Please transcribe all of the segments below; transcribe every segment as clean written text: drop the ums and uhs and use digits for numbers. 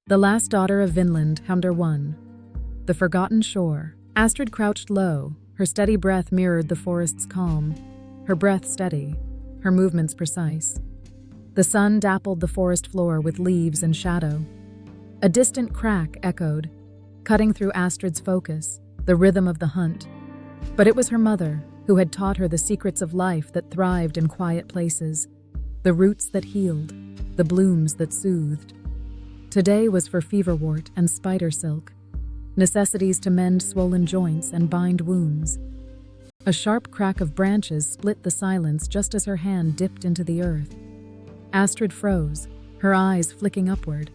The last daughter of Vinland, Hunter 1. The forgotten shore. Astrid crouched low, her steady breath mirrored the forest's calm. Her breath steady, her movements precise. The sun dappled the forest floor with leaves and shadow. A distant crack echoed, cutting through Astrid's focus, the rhythm of the hunt. But it was her mother, who had taught her the secrets of life that thrived in quiet places, the roots that healed, the blooms that soothed. Today was for feverwort and spider silk, necessities to mend swollen joints and bind wounds. A sharp crack of branches split the silence just as her hand dipped into the earth. Astrid froze, her eyes flicking upward,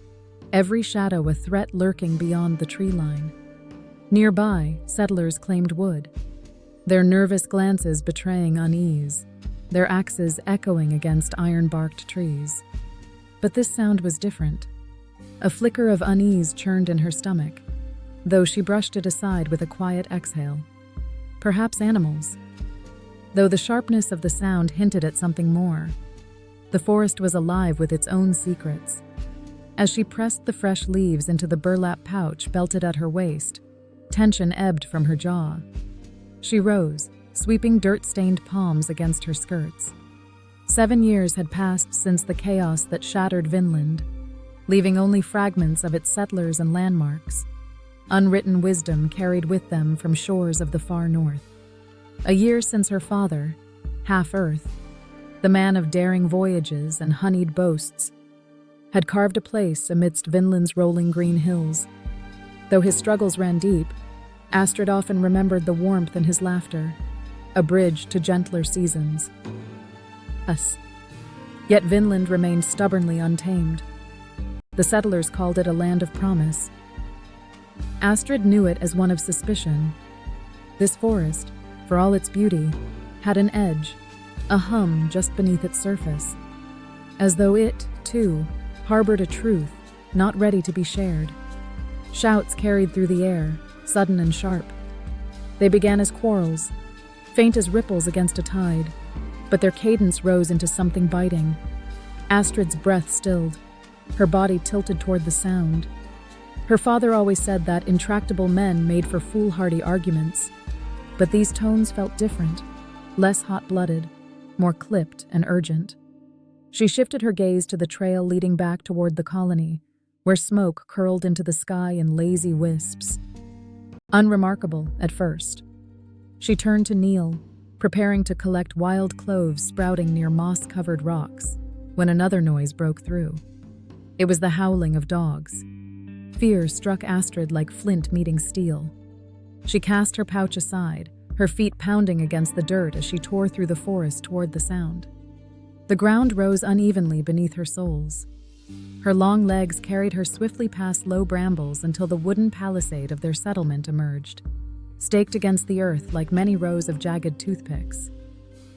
every shadow a threat lurking beyond the tree line. Nearby, settlers claimed wood, their nervous glances betraying unease, their axes echoing against iron-barked trees. But this sound was different. A flicker of unease churned in her stomach, though she brushed it aside with a quiet exhale. Perhaps animals. Though the sharpness of the sound hinted at something more. The forest was alive with its own secrets. As she pressed the fresh leaves into the burlap pouch belted at her waist, tension ebbed from her jaw. She rose, sweeping dirt-stained palms against her skirts. 7 years had passed since the chaos that shattered Vinland, leaving only fragments of its settlers and landmarks, unwritten wisdom carried with them from shores of the far north. A year since her father, half-Earth, the man of daring voyages and honeyed boasts, had carved a place amidst Vinland's rolling green hills. Though his struggles ran deep, Astrid often remembered the warmth in his laughter, a bridge to gentler seasons. Yet Vinland remained stubbornly untamed. The settlers called it a land of promise. Astrid knew it as one of suspicion. This forest, for all its beauty, had an edge, a hum just beneath its surface, as though it, too, harbored a truth not ready to be shared. Shouts carried through the air, sudden and sharp. They began as quarrels, faint as ripples against a tide, but their cadence rose into something biting. Astrid's breath stilled, her body tilted toward the sound. Her father always said that intractable men made for foolhardy arguments, but these tones felt different, less hot-blooded, more clipped and urgent. She shifted her gaze to the trail leading back toward the colony, where smoke curled into the sky in lazy wisps. Unremarkable at first. She turned to Neil, preparing to collect wild cloves sprouting near moss-covered rocks, when another noise broke through. It was the howling of dogs. Fear struck Astrid like flint meeting steel. She cast her pouch aside, her feet pounding against the dirt as she tore through the forest toward the sound. The ground rose unevenly beneath her soles. Her long legs carried her swiftly past low brambles until the wooden palisade of their settlement emerged, staked against the earth like many rows of jagged toothpicks.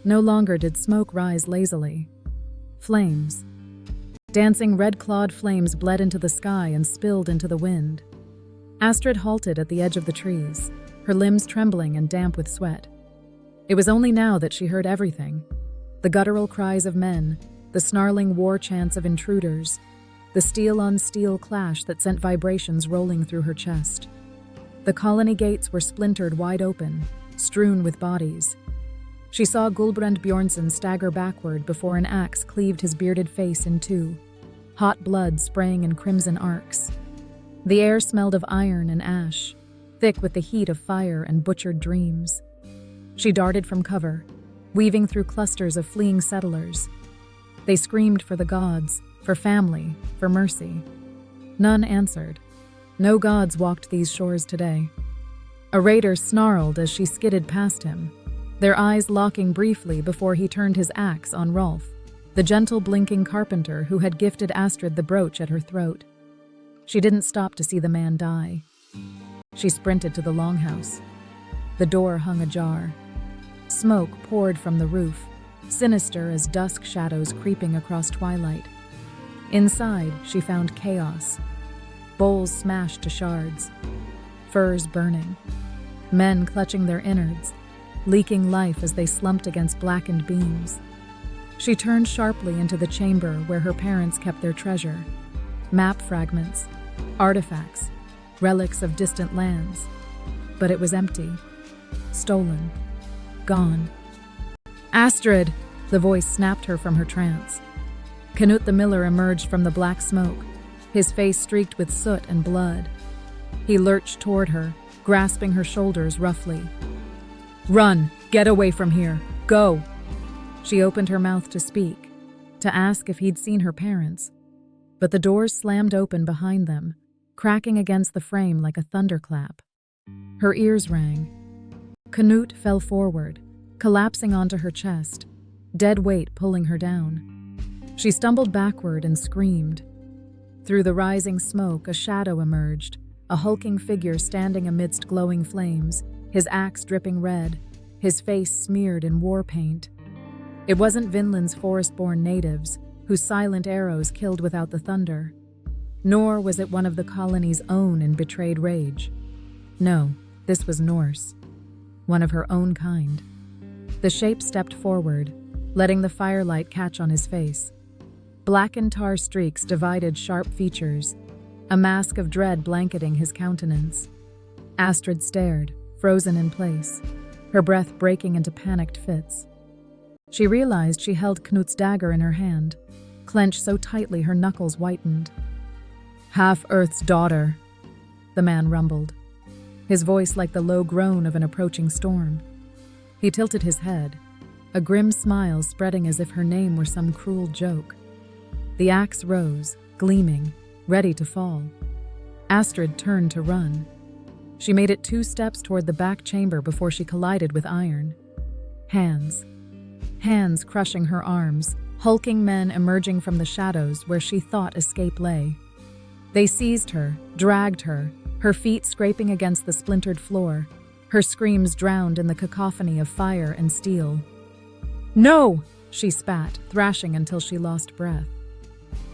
No longer did smoke rise lazily. Flames. Dancing red-clawed flames bled into the sky and spilled into the wind. Astrid halted at the edge of the trees, her limbs trembling and damp with sweat. It was only now that she heard everything. The guttural cries of men, the snarling war chants of intruders, the steel-on-steel clash that sent vibrations rolling through her chest. The colony gates were splintered wide open, strewn with bodies. She saw Gulbrand Bjornsson stagger backward before an axe cleaved his bearded face in two, hot blood spraying in crimson arcs. The air smelled of iron and ash, thick with the heat of fire and butchered dreams. She darted from cover, weaving through clusters of fleeing settlers. They screamed for the gods, for family, for mercy. None answered. No gods walked these shores today. A raider snarled as she skidded past him, their eyes locking briefly before he turned his axe on Rolf, the gentle blinking carpenter who had gifted Astrid the brooch at her throat. She didn't stop to see the man die. She sprinted to the longhouse. The door hung ajar. Smoke poured from the roof, sinister as dusk shadows creeping across twilight. Inside, she found chaos. Bowls smashed to shards, furs burning, men clutching their innards, leaking life as they slumped against blackened beams. She turned sharply into the chamber where her parents kept their treasure. Map fragments, Artifacts, relics of distant lands. But it was empty. Stolen. Gone. "Astrid!" The voice snapped her from her trance. Canute the miller emerged from the black smoke, his face streaked with soot and blood. He lurched toward her, grasping her shoulders roughly. "Run! Get away from here! Go!" She opened her mouth to speak, to ask if he'd seen her parents. But the doors slammed open behind them, cracking against the frame like a thunderclap. Her ears rang. Canute fell forward, collapsing onto her chest, dead weight pulling her down. She stumbled backward and screamed. Through the rising smoke, a shadow emerged, a hulking figure standing amidst glowing flames, his axe dripping red, his face smeared in war paint. It wasn't Vinland's forest-born natives, whose silent arrows killed without the thunder. Nor was it one of the colony's own in betrayed rage. No, this was Norse, one of her own kind. The shape stepped forward, letting the firelight catch on his face. Blackened tar streaks divided sharp features, a mask of dread blanketing his countenance. Astrid stared, frozen in place, her breath breaking into panicked fits. She realized she held Knute's dagger in her hand, clenched so tightly her knuckles whitened. "Half-Earth's daughter," the man rumbled, his voice like the low groan of an approaching storm. He tilted his head, a grim smile spreading as if her name were some cruel joke. The axe rose, gleaming, ready to fall. Astrid turned to run. She made it 2 steps toward the back chamber before she collided with iron. Hands crushing her arms, hulking men emerging from the shadows where she thought escape lay. They seized her, dragged her, her feet scraping against the splintered floor, her screams drowned in the cacophony of fire and steel. "No!" she spat, thrashing until she lost breath.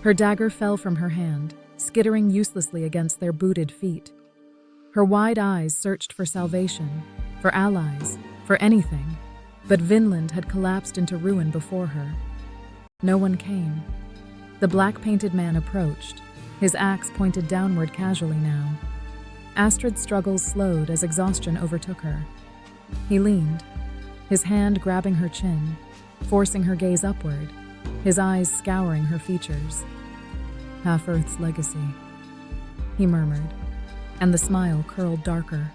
Her dagger fell from her hand, skittering uselessly against their booted feet. Her wide eyes searched for salvation, for allies, for anything, but Vinland had collapsed into ruin before her. No one came. The black-painted man approached, his axe pointed downward casually now. Astrid's struggles slowed as exhaustion overtook her. He leaned, his hand grabbing her chin, forcing her gaze upward, his eyes scouring her features. "Half-Earth's legacy," he murmured, and the smile curled darker.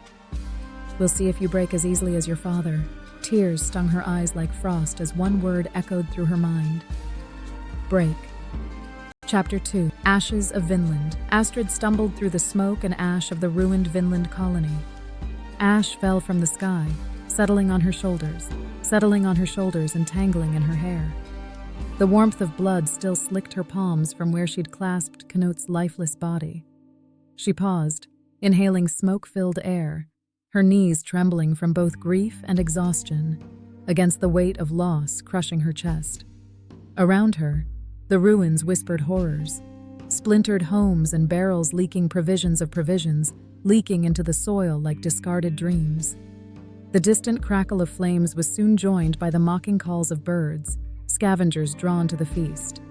"We'll see if you break as easily as your father." Tears stung her eyes like frost as one word echoed through her mind. Break. Chapter 2. Ashes of Vinland. Astrid stumbled through the smoke and ash of the ruined Vinland colony. Ash fell from the sky, settling on her shoulders and tangling in her hair. The warmth of blood still slicked her palms from where she'd clasped Knute's lifeless body. She paused, inhaling smoke-filled air, her knees trembling from both grief and exhaustion, against the weight of loss crushing her chest. Around her, the ruins whispered horrors, splintered homes and barrels leaking provisions of provisions, leaking into the soil like discarded dreams. The distant crackle of flames was soon joined by the mocking calls of birds, scavengers drawn to the feast.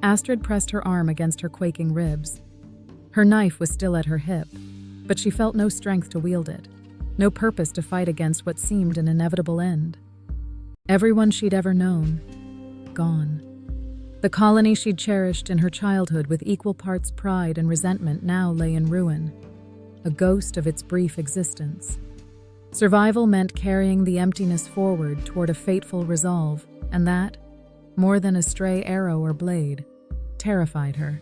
Astrid pressed her arm against her quaking ribs. Her knife was still at her hip, but she felt no strength to wield it, no purpose to fight against what seemed an inevitable end. Everyone she'd ever known, gone. The colony she'd cherished in her childhood with equal parts pride and resentment now lay in ruin, a ghost of its brief existence. Survival meant carrying the emptiness forward toward a fateful resolve, and that, more than a stray arrow or blade, terrified her.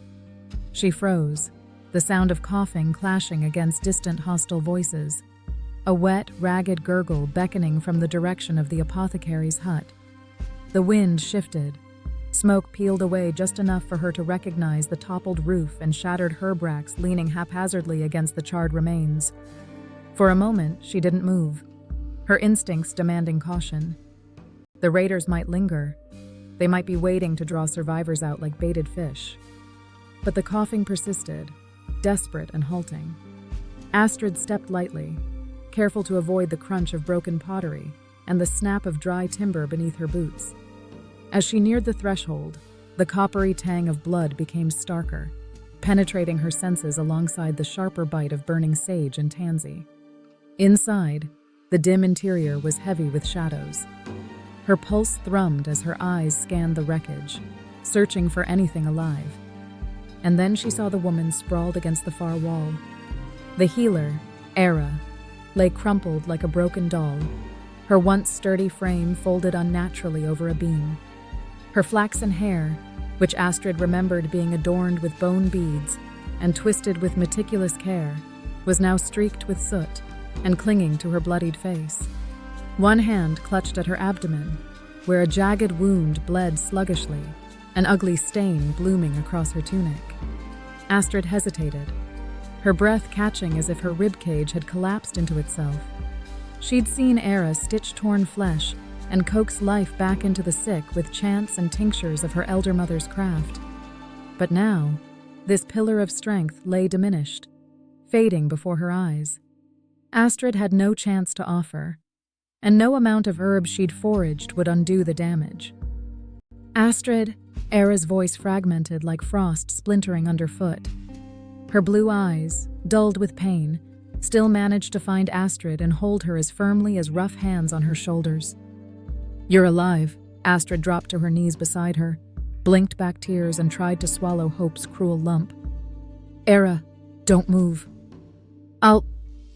She froze, the sound of coughing clashing against distant hostile voices, a wet, ragged gurgle beckoning from the direction of the apothecary's hut. The wind shifted. Smoke peeled away just enough for her to recognize the toppled roof and shattered herb racks leaning haphazardly against the charred remains. For a moment, she didn't move, her instincts demanding caution. The raiders might linger. They might be waiting to draw survivors out like baited fish. But the coughing persisted, desperate and halting. Astrid stepped lightly, careful to avoid the crunch of broken pottery and the snap of dry timber beneath her boots. As she neared the threshold, the coppery tang of blood became starker. penetrating her senses alongside the sharper bite of burning sage and tansy. Inside, the dim interior was heavy with shadows. Her pulse thrummed as her eyes scanned the wreckage, searching for anything alive. And then she saw the woman sprawled against the far wall. The healer, Era, lay crumpled like a broken doll, her once sturdy frame folded unnaturally over a beam. Her flaxen hair, which Astrid remembered being adorned with bone beads and twisted with meticulous care, was now streaked with soot and clinging to her bloodied face. One hand clutched at her abdomen, where a jagged wound bled sluggishly, an ugly stain blooming across her tunic. Astrid hesitated, her breath catching as if her ribcage had collapsed into itself. She'd seen Era stitch torn flesh and coax life back into the sick with chants and tinctures of her elder mother's craft. But now, this pillar of strength lay diminished, fading before her eyes. Astrid had no chance to offer, and no amount of herbs she'd foraged would undo the damage. Astrid, Era's voice fragmented like frost splintering underfoot. Her blue eyes, dulled with pain, still managed to find Astrid and hold her as firmly as rough hands on her shoulders. "You're alive." Astrid dropped to her knees beside her, blinked back tears and tried to swallow hope's cruel lump. "Era, don't move.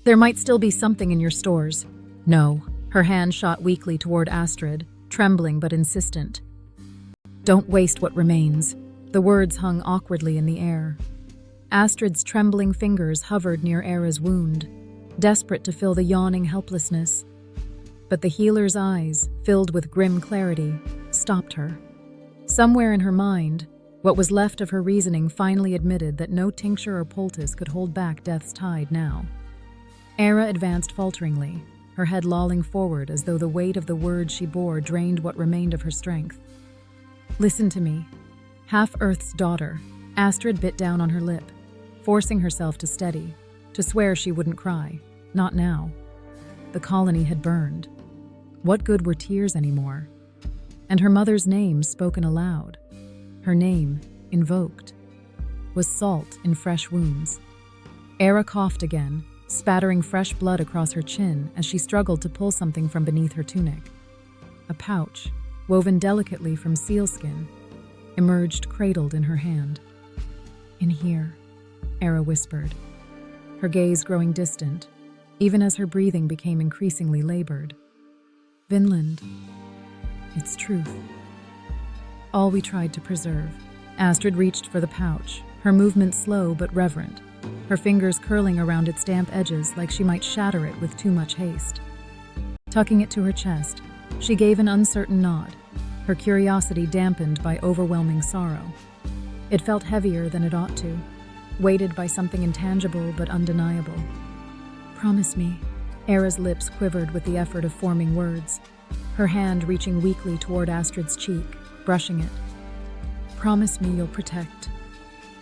There might still be something in your stores." "No." Her hand shot weakly toward Astrid, trembling but insistent. "Don't waste what remains." The words hung awkwardly in the air. Astrid's trembling fingers hovered near Era's wound, desperate to fill the yawning helplessness. But the healer's eyes, filled with grim clarity, stopped her. Somewhere in her mind, what was left of her reasoning finally admitted that no tincture or poultice could hold back death's tide now. Era advanced falteringly, her head lolling forward as though the weight of the words she bore drained what remained of her strength. "Listen to me. Half-Earth's daughter." Astrid bit down on her lip, forcing herself to steady, to swear she wouldn't cry. Not now. The colony had burned. What good were tears anymore? And her mother's name spoken aloud, her name invoked, was salt in fresh wounds. Era coughed again, spattering fresh blood across her chin as she struggled to pull something from beneath her tunic. A pouch, woven delicately from sealskin, emerged cradled in her hand. "In here," Era whispered, her gaze growing distant, even as her breathing became increasingly labored. "Vinland. It's truth. All we tried to preserve." Astrid reached for the pouch, her movement slow but reverent, her fingers curling around its damp edges like she might shatter it with too much haste. Tucking it to her chest, she gave an uncertain nod, her curiosity dampened by overwhelming sorrow. It felt heavier than it ought to, weighted by something intangible but undeniable. "Promise me." Era's lips quivered with the effort of forming words, her hand reaching weakly toward Astrid's cheek, brushing it. "Promise me you'll protect.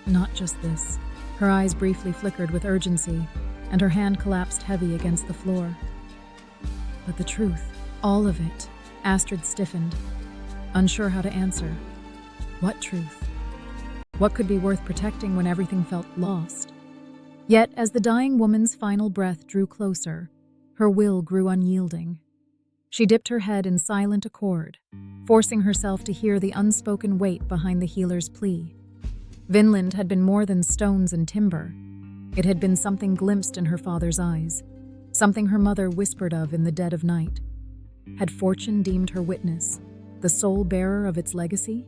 Not just this." Her eyes briefly flickered with urgency, and her hand collapsed heavy against the floor. "But the truth, all of it." Astrid stiffened, unsure how to answer. What truth? What could be worth protecting when everything felt lost? Yet, as the dying woman's final breath drew closer, her will grew unyielding. She dipped her head in silent accord, forcing herself to hear the unspoken weight behind the healer's plea. Vinland had been more than stones and timber. It had been something glimpsed in her father's eyes, something her mother whispered of in the dead of night. Had fortune deemed her witness, the sole bearer of its legacy?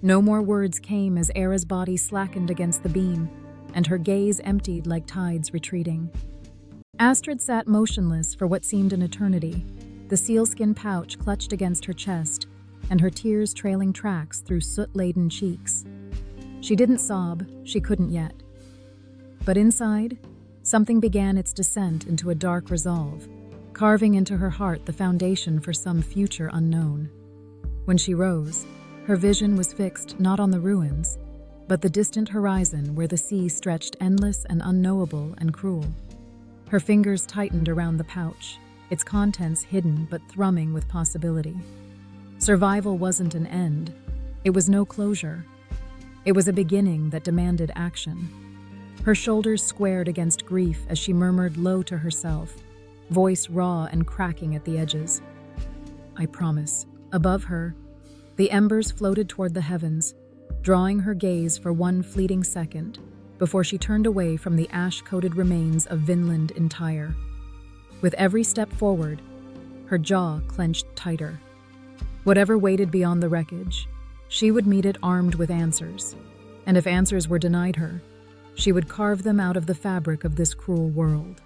No more words came as Era's body slackened against the beam, and her gaze emptied like tides retreating. Astrid sat motionless for what seemed an eternity, the sealskin pouch clutched against her chest, and her tears trailing tracks through soot-laden cheeks. She didn't sob, she couldn't yet. But inside, something began its descent into a dark resolve, carving into her heart the foundation for some future unknown. When she rose, her vision was fixed not on the ruins, but the distant horizon where the sea stretched endless and unknowable and cruel. Her fingers tightened around the pouch, its contents hidden but thrumming with possibility. Survival wasn't an end. It was no closure. It was a beginning that demanded action. Her shoulders squared against grief as she murmured low to herself, voice raw and cracking at the edges. "I promise." Above her, the embers floated toward the heavens, drawing her gaze for one fleeting second before she turned away from the ash-coated remains of Vinland entire. With every step forward, her jaw clenched tighter. Whatever waited beyond the wreckage, she would meet it armed with answers. And if answers were denied her, she would carve them out of the fabric of this cruel world.